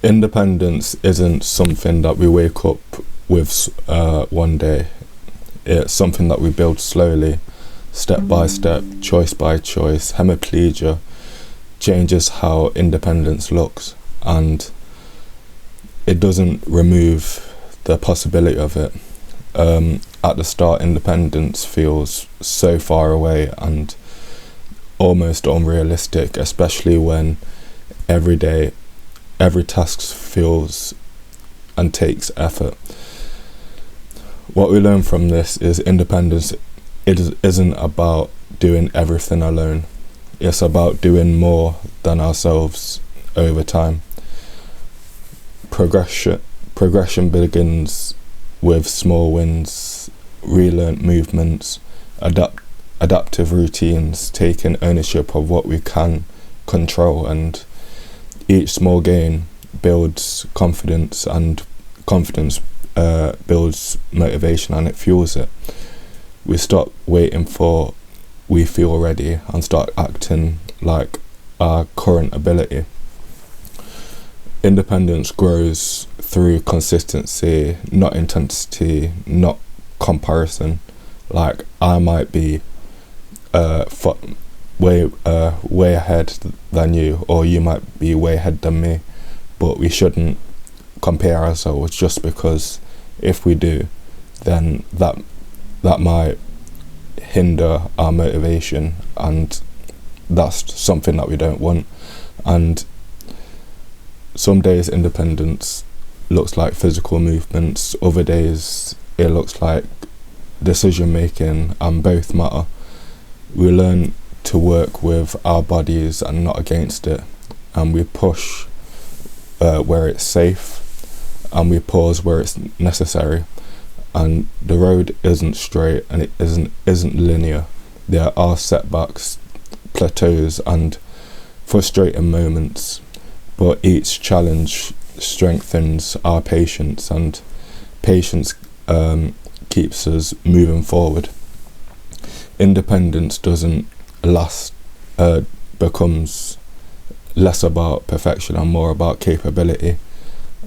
Independence isn't something that we wake up with one day. It's something that we build slowly, step by step, choice by choice. Hemiplegia changes how independence looks, and it doesn't remove the possibility of it. At the start, independence feels so far away and almost unrealistic, especially when every day, every task feels and takes effort. What we learn from this is independence isn't about doing everything alone. It's about doing more than ourselves over time. Progression begins with small wins, relearnt movements, adaptive routines, taking ownership of what we can control, and each small gain builds confidence, and confidence builds motivation, and it fuels it. We stop waiting for we feel ready and start acting like our current ability. Independence grows through consistency, not intensity, not comparison. Like, I might be way ahead than you, or you might be way ahead than me, but we shouldn't compare ourselves, just because if we do, then that might hinder our motivation, and that's something that we don't want. And some days independence looks like physical movements, other days it looks like decision making, and both matter. We learn to work with our bodies and not against it, and we push where it's safe, and we pause where it's necessary. And the road isn't straight, and it isn't linear. There are setbacks, plateaus, and frustrating moments, but each challenge strengthens our patience, and patience keeps us moving forward. Independence doesn't last, becomes less about perfection and more about capability.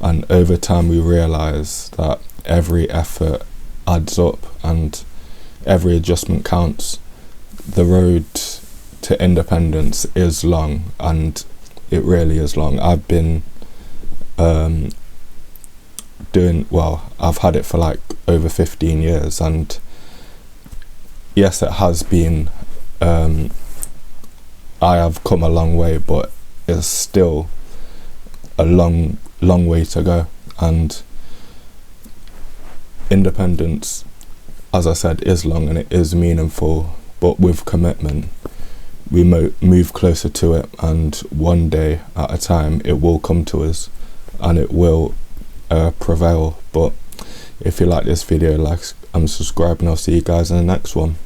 And over time we realise that every effort adds up and every adjustment counts. The road to independence is long, and it really is long. I've been I've had it for like over 15 years, and yes, it has been, I have come a long way, but it's still a long way to go. And independence, as I said, is long and it is meaningful, but with commitment we move closer to it, and one day at a time it will come to us and it will prevail. But if you like this video, like and subscribe, and I'll see you guys in the next one.